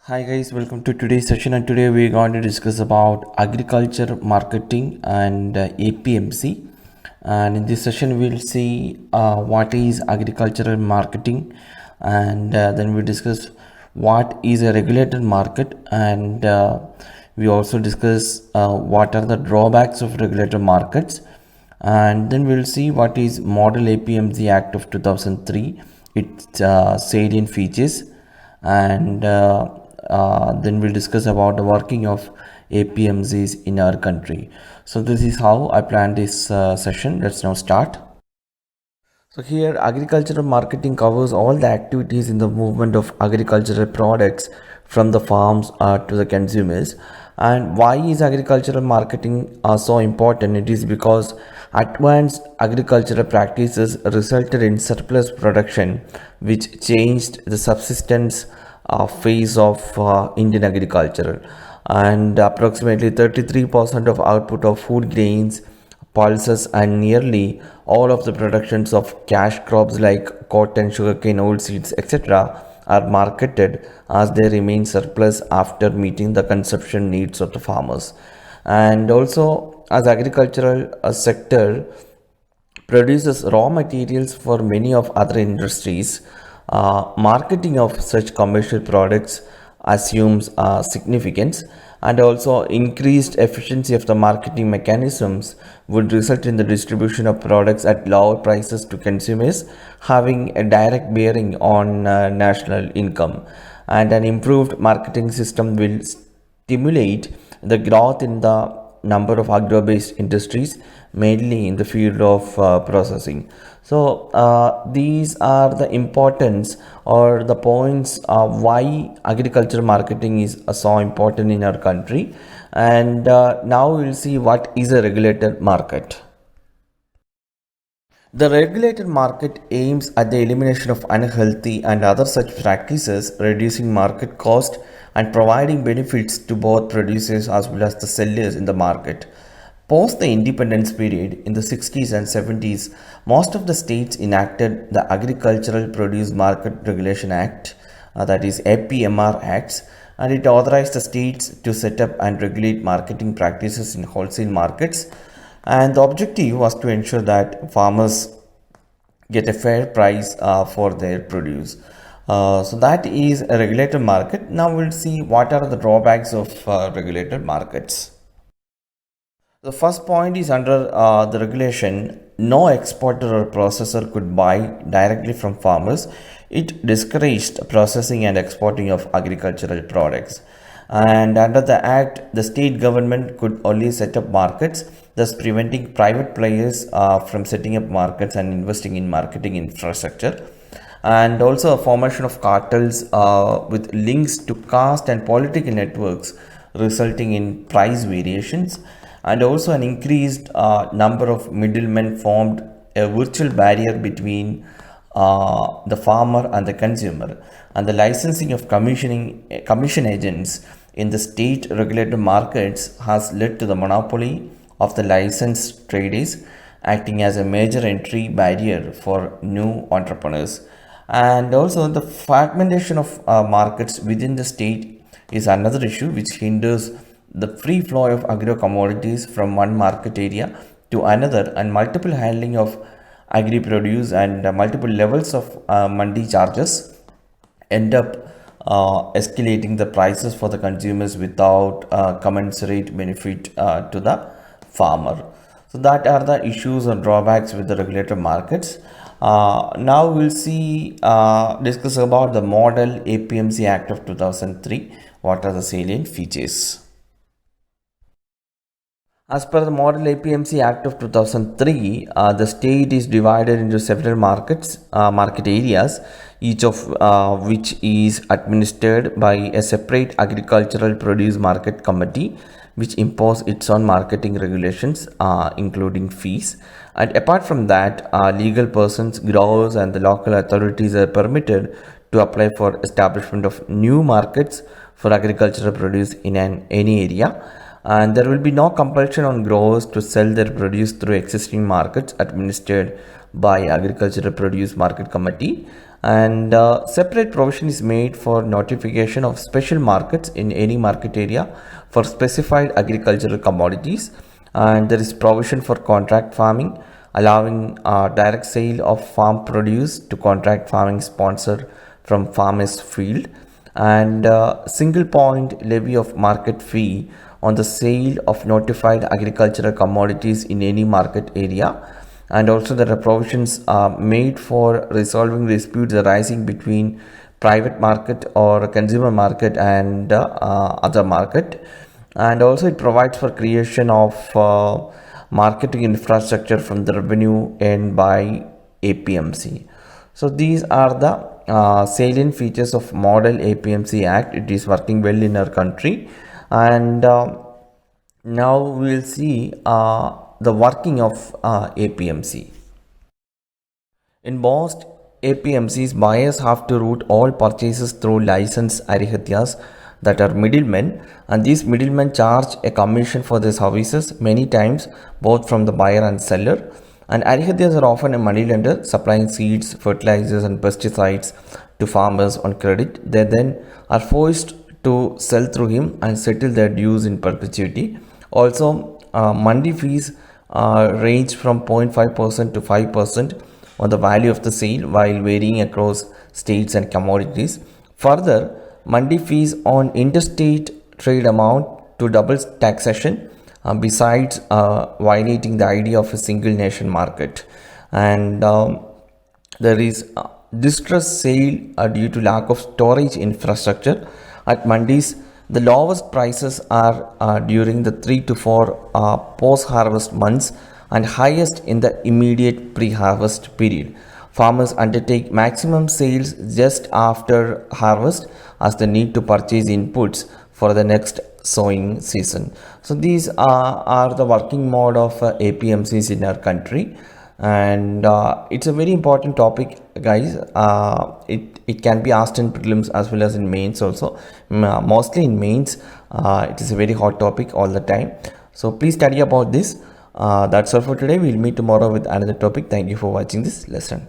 Hi guys, welcome to today's session, and today we're going to discuss about agriculture marketing and APMC. And in this session, we'll see what is agricultural marketing, and then we discuss what is a regulated market, and we also discuss what are the drawbacks of regulated markets, and then we'll see what is Model APMC Act of 2003, its salient features, and then we'll discuss about the working of APMCs in our country. So this is how I planned this session. Let's now start. So here agricultural marketing covers all the activities in the movement of agricultural products from the farms to the consumers. And why is agricultural marketing so important? It is because advanced agricultural practices resulted in surplus production, which changed the subsistence phase of Indian agriculture. And approximately 33% of output of food grains, pulses, and nearly all of the productions of cash crops like cotton, sugarcane, oilseeds, etc. are marketed as they remain surplus after meeting the consumption needs of the farmers. And also, as agricultural sector produces raw materials for many of other industries, marketing of such commercial products assumes significance, and also increased efficiency of the marketing mechanisms would result in the distribution of products at lower prices to consumers, having a direct bearing on national income. And an improved marketing system will stimulate the growth in the number of agro-based industries, mainly in the field of processing. So these are the importance or the points of why agriculture marketing is so important in our country. And now we'll see what is a regulated market. The regulated market aims at the elimination of unhealthy and other such practices, reducing market cost and providing benefits to both producers as well as the sellers in the market. Post the independence period in the 60s and 70s, most of the states enacted the Agricultural Produce Market Regulation Act, that is APMR Acts, and it authorized the states to set up and regulate marketing practices in wholesale markets. And the objective was to ensure that farmers get a fair price for their produce. So that is a regulated market. Now we'll see what are the drawbacks of regulated markets. The first point is under the regulation, no exporter or processor could buy directly from farmers. It discouraged processing and exporting of agricultural products. And under the act, the state government could only set up markets, thus preventing private players from setting up markets and investing in marketing infrastructure. And also a formation of cartels with links to caste and political networks, resulting in price variations, and also an increased number of middlemen formed a virtual barrier between the farmer and the consumer. And the licensing of commission agents in the state regulated markets has led to the monopoly of the licensed traders, acting as a major entry barrier for new entrepreneurs. And also the fragmentation of markets within the state is another issue which hinders the free flow of agro commodities from one market area to another, and multiple handling of agri produce and multiple levels of mandi charges end up escalating the prices for the consumers without commensurate benefit to the farmer. So that are the issues and drawbacks with the regulated markets. Now we'll see discuss about the Model APMC Act of 2003. What are the salient features? As per the Model APMC Act of 2003, the state is divided into several market areas, each of which is administered by a separate agricultural produce market committee, which impose its own marketing regulations, including fees. And apart from that, legal persons, growers, and the local authorities are permitted to apply for establishment of new markets for agricultural produce in any area. and there will be no compulsion on growers to sell their produce through existing markets administered by Agricultural Produce Market Committee, and separate provision is made for notification of special markets in any market area for specified agricultural commodities, and there is provision for contract farming, allowing direct sale of farm produce to contract farming sponsor from farmers field, and single point levy of market fee on the sale of notified agricultural commodities in any market area. And also there are provisions made for resolving disputes arising between private market or consumer market and other market. And also it provides for creation of marketing infrastructure from the revenue earned by APMC. So these are the salient features of Model APMC Act. It is working well in our country, and now we will see the working of APMC. In most APMCs, buyers have to route all purchases through licensed Arihatyas, that are middlemen, and these middlemen charge a commission for their services, many times both from the buyer and seller. And Arihatyas are often a money lender supplying seeds, fertilizers, and pesticides to farmers on credit. They then are forced to sell through him and settle their dues in perpetuity. Also, mandi fees range from 0.5% to 5% on the value of the sale, while varying across states and commodities. Further, mandi fees on interstate trade amount to double taxation, besides violating the idea of a single nation market. And there is distress sale due to lack of storage infrastructure at mandis. The lowest prices are during the 3 to 4 post-harvest months, and highest in the immediate pre-harvest period. Farmers undertake maximum sales just after harvest, as they need to purchase inputs for the next sowing season. So these are the working mode of APMCs in our country, and it's a very important topic, guys. It can be asked in prelims as well as in mains also. Mostly in mains, it is a very hot topic all the time. So please study about this. That's all for today. We'll meet tomorrow with another topic. Thank you for watching this lesson.